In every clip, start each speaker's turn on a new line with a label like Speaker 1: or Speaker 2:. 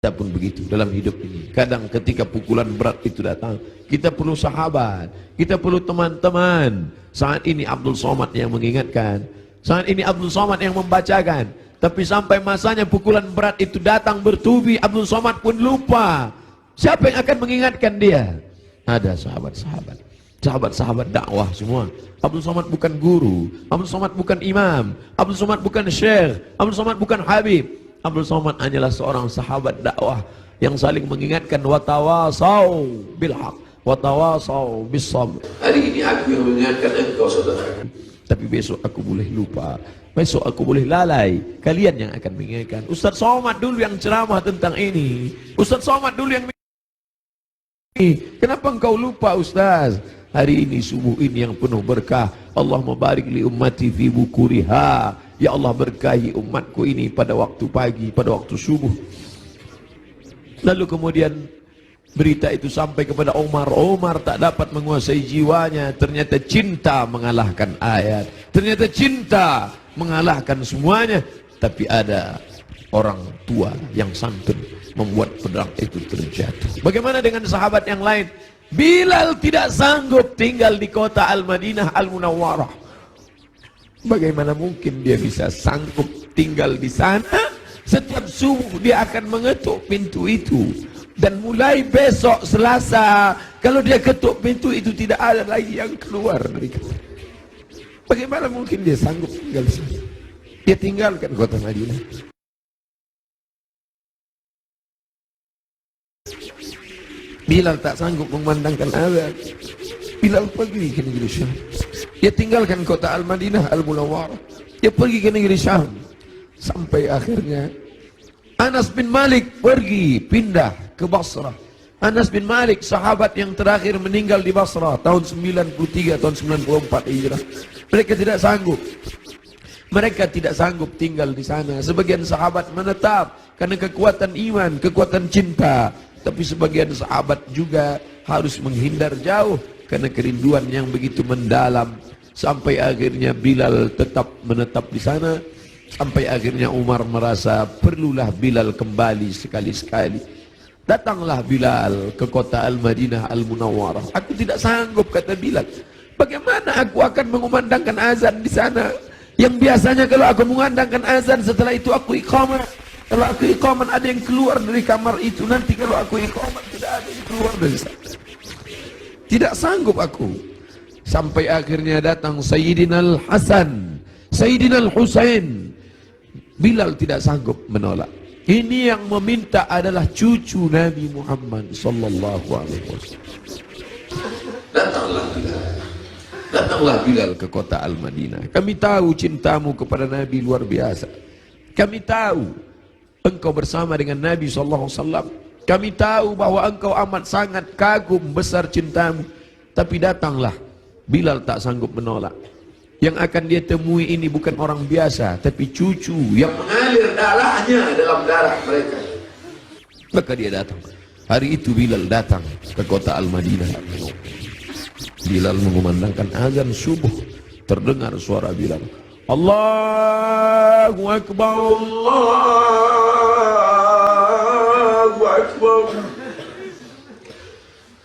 Speaker 1: Kita pun begitu dalam hidup ini. Kadang ketika pukulan berat itu datang, kita perlu sahabat, kita perlu teman-teman. Saat ini Abdul Somad yang mengingatkan, saat ini Abdul Somad yang membacakan. Tapi sampai masanya pukulan berat itu datang bertubi, Abdul Somad pun lupa. Siapa yang akan mengingatkan dia? Ada sahabat-sahabat, sahabat-sahabat dakwah semua. Abdul Somad bukan guru, Abdul Somad bukan imam, Abdul Somad bukan syekh, Abdul Somad bukan habib. Abdul Somad hanyalah seorang sahabat dakwah yang saling mengingatkan, watawasau bil haq, watawasau bis sabr. Hari ini aku yang mengingatkan engkau saudaraku, tapi besok aku boleh lupa, besok aku boleh lalai. Kalian yang akan mengingatkan. Ustaz Somad dulu yang ceramah tentang ini, Ustaz Somad dulu yang ini. Kenapa engkau lupa Ustaz? Hari ini subuh ini yang penuh berkah. Allahumma barik li ummati fi bukuriha. Ya Allah, berkahi umatku ini pada waktu pagi, pada waktu subuh. Lalu kemudian berita itu sampai kepada Umar. Umar tak dapat menguasai jiwanya. Ternyata cinta mengalahkan ayat, ternyata cinta mengalahkan semuanya. Tapi ada orang tua yang santun membuat pedang itu terjatuh. Bagaimana dengan sahabat yang lain? Bilal tidak sanggup tinggal di kota Al-Madinah Al-Munawwarah. Bagaimana mungkin dia bisa sanggup tinggal di sana? Setiap subuh dia akan mengetuk pintu itu. Dan mulai besok Selasa, kalau dia ketuk pintu itu tidak ada lagi yang keluar dari kamar. Bagaimana mungkin dia sanggup tinggal di sana? Dia tinggalkan kota Madinah. Bilal tak sanggup memandangkan azan. Bilal pergi ke negeri Syam. Dia tinggalkan kota Al-Madinah Al-Munawwarah. Dia pergi ke negeri Syam. Sampai akhirnya Anas bin Malik pergi pindah ke Basrah. Anas bin Malik sahabat yang terakhir meninggal di Basrah tahun 93 tahun 94 Hijrah. Mereka tidak sanggup. Mereka tidak sanggup tinggal di sana. Sebagian sahabat menetap karena kekuatan iman, kekuatan cinta. Tapi sebagian sahabat juga harus menghindar jauh karena kerinduan yang begitu mendalam. Sampai akhirnya Bilal tetap menetap di sana. Sampai akhirnya Umar merasa perlulah Bilal kembali sekali-sekali. Datanglah Bilal ke kota Al-Madinah Al-Munawwarah. Aku tidak sanggup, kata Bilal. Bagaimana aku akan mengumandangkan azan di sana? Yang biasanya kalau aku mengumandangkan azan, setelah itu aku iqamah. Kalau aku iqamah ada yang keluar dari kamar itu. Nanti kalau aku iqamah tidak ada yang keluar dari sana. Tidak sanggup aku. Sampai akhirnya datang Sayyidina Al-Hasan, Sayyidina Al-Husain. Bilal tidak sanggup menolak. Ini yang meminta adalah cucu Nabi Muhammad sallallahu alaihi wasallam. Datanglah Bilal. Datanglah Bilal ke kota Al-Madinah. Kami tahu cintamu kepada Nabi luar biasa. Kami tahu engkau bersama dengan Nabi sallallahu alaihi wasallam. Kami tahu bahwa engkau amat sangat kagum besar cintamu. Tapi datanglah. Bilal tak sanggup menolak. Yang akan dia temui ini bukan orang biasa, tapi cucu yang mengalir darahnya dalam darah mereka. Maka dia datang. Hari itu Bilal datang ke kota Al-Madinah. Bilal mengumandangkan azan subuh. Terdengar suara Bilal, Allahu Akbar, Allahu Akbar.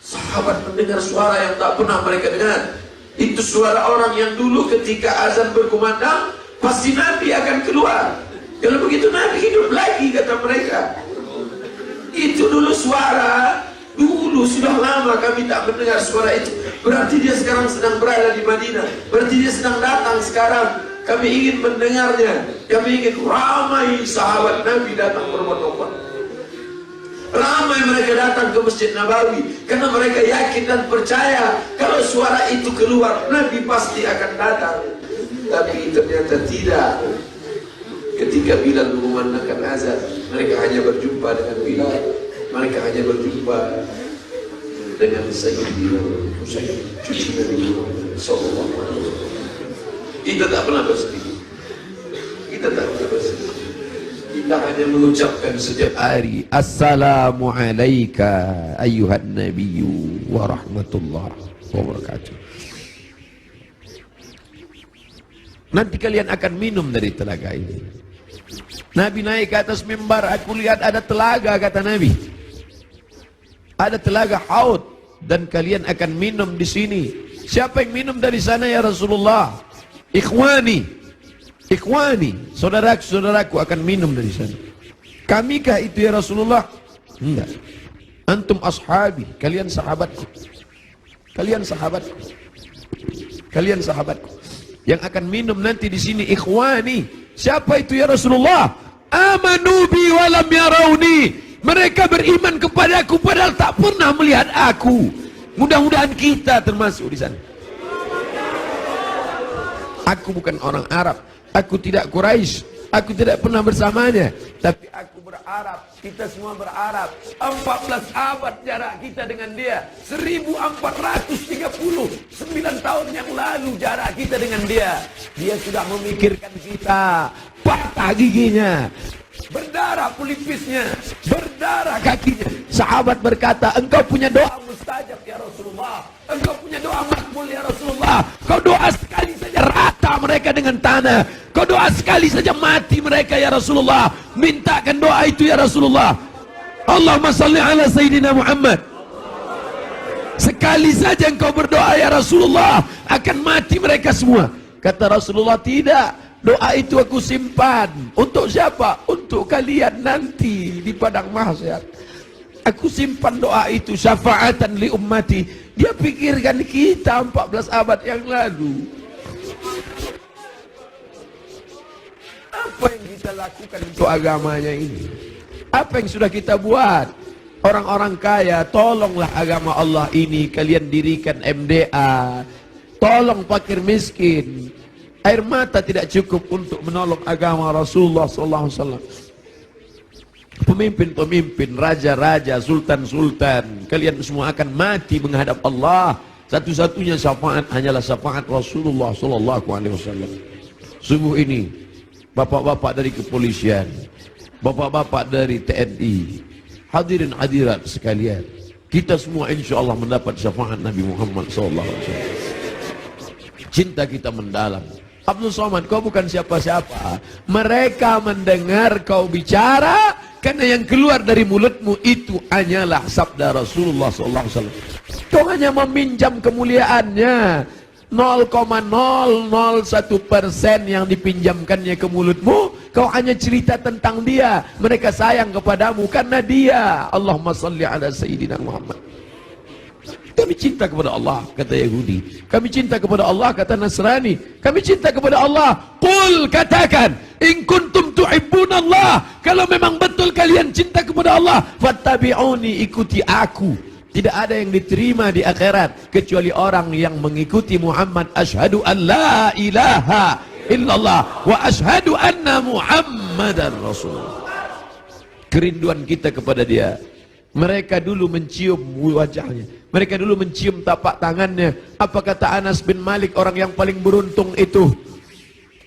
Speaker 1: Sahabat mendengar suara yang tak pernah mereka dengar. Itu suara orang yang dulu ketika azan berkumandang pasti Nabi akan keluar. Kalau begitu Nabi hidup lagi, kata mereka. Itu dulu suara, dulu sudah lama kami tak mendengar suara itu. Berarti dia sekarang sedang berada di Madinah. Berarti dia sedang datang sekarang. Kami ingin mendengarnya. Kami ingin ramai sahabat Nabi datang berbondong-bondong. Ramai mereka datang ke Masjid Nabawi karena mereka yakin dan percaya kalau suara itu keluar Nabi pasti akan datang. Tapi ternyata tidak. Ketika Bilal mengumandangkan azan, mereka hanya berjumpa dengan Bilal. Mereka hanya berjumpa dengan Sayyidina Husain, cucu Nabi Muhammad sallallahu alaihi wasallam. Kita tak pernah bersedih. Kita tak pernah bersedih. Kita hanya mengucapkan setiap hari Assalamu alayka ayyuhan nabiyyu wa rahmatullahi wa barakatuh. Nanti kalian akan minum dari telaga ini. Nabi naik ke atas mimbar, aku lihat ada telaga, kata Nabi. Ada telaga Haud dan kalian akan minum di sini. Siapa yang minum dari sana ya Rasulullah? Ikhwani, saudaraku akan minum dari sana. Kamikah itu ya Rasulullah? Enggak. Antum ashabi, kalian sahabatku. Kalian sahabatku. Yang akan minum nanti di sini ikhwani. Siapa itu ya Rasulullah? Amanu bi wa lam yarawni. Mereka beriman kepadaku padahal tak pernah melihat aku. Mudah-mudahan kita termasuk di sana. Aku bukan orang Arab, aku tidak Quraisy, aku tidak pernah bersamanya, tapi aku berharap, kita semua berharap 14 abad jarak kita dengan dia, 1439 tahun yang lalu jarak kita dengan dia. Dia sudah memikirkan kita, patah giginya, berdarah pelipisnya, berdarah kakinya. Sahabat berkata, engkau punya doa mustajab ya Rasulullah, engkau punya doa makbul ya Rasulullah. Kau doa sekali saja rata mereka dengan tanah, kau doa sekali saja mati mereka ya Rasulullah. Mintakan doa itu ya Rasulullah. Allahumma salli ala Sayyidina Muhammad. Sekali saja engkau berdoa ya Rasulullah, akan mati mereka semua. Kata Rasulullah, tidak, doa itu aku simpan. Untuk siapa? Untuk kalian nanti di padang mahsyar. Aku simpan doa itu syafaatan li ummati. Dia pikirkan kita 14 abad yang lalu. Apa yang kita lakukan untuk agamanya ini? Apa yang sudah kita buat? Orang-orang kaya, tolonglah agama Allah ini. Kalian dirikan MDA. Tolong fakir miskin. Air mata tidak cukup untuk menolong agama Rasulullah SAW. Pemimpin-pemimpin, raja-raja, sultan-sultan, kalian semua akan mati menghadap Allah. Satu-satunya syafaat hanyalah syafaat Rasulullah SAW. Subuh ini, bapak-bapak dari kepolisian, bapak-bapak dari TNI, hadirin hadirat sekalian, kita semua insya Allah mendapat syafaat Nabi Muhammad SAW. Cinta kita mendalam. Abdul Somad, kau bukan siapa-siapa. Mereka mendengar kau bicara karena yang keluar dari mulutmu itu hanyalah sabda Rasulullah SAW. Kau hanya meminjam kemuliaannya. 0,001% yang dipinjamkannya ke mulutmu. Kau hanya cerita tentang dia. Mereka sayang kepadamu karena dia. Allahumma salli ala Sayyidina Muhammad. Kami cinta kepada Allah, kata Yahudi. Kami cinta kepada Allah, kata Nasrani. Kami cinta kepada Allah. Qul, katakan, in kuntum tuhibbunallah. Kalau memang betul kalian cinta kepada Allah, fattabi'uni, ikuti aku. Tidak ada yang diterima di akhirat kecuali orang yang mengikuti Muhammad. Asyhadu an la ilaha illallah wa asyhadu anna Muhammadan Rasulullah. Kerinduan kita kepada dia. Mereka dulu mencium wajahnya, mereka dulu mencium tapak tangannya. Apa kata Anas bin Malik, orang yang paling beruntung itu?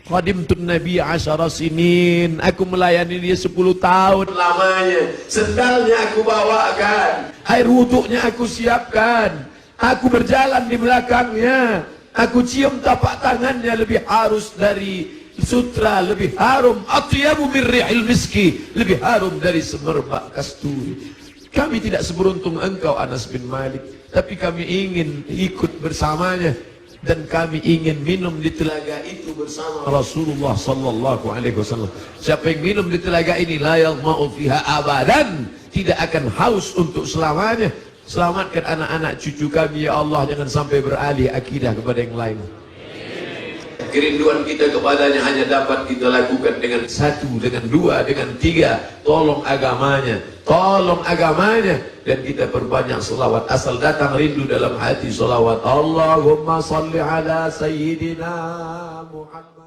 Speaker 1: Khadimtun Nabi 10 sinin. Aku melayani dia 10 tahun lamanya. Sendalnya aku bawakan, air wuduknya aku siapkan, aku berjalan di belakangnya, aku cium tapak tangannya, lebih harus dari sutra, lebih harum, atyabu min rihil miski, lebih harum dari semerbak kasturi. Kami tidak seberuntung engkau Anas bin Malik, tapi kami ingin ikut bersamanya dan kami ingin minum di telaga itu bersama Rasulullah sallallahu alaihi wasallam. Siapa yang minum di telaga ini la yadma'u fiha abadan, tidak akan haus untuk selamanya. Selamatkan anak-anak cucu kami ya Allah, jangan sampai beralih akidah kepada yang lain. Kerinduan kita kepadanya hanya dapat kita lakukan dengan 1, dengan 2, dengan 3. Tolong agamanya, tolong agamanya, dan kita perbanyak selawat. Asal datang rindu dalam hati selawat. Allahumma salli ala Sayyidina Muhammad.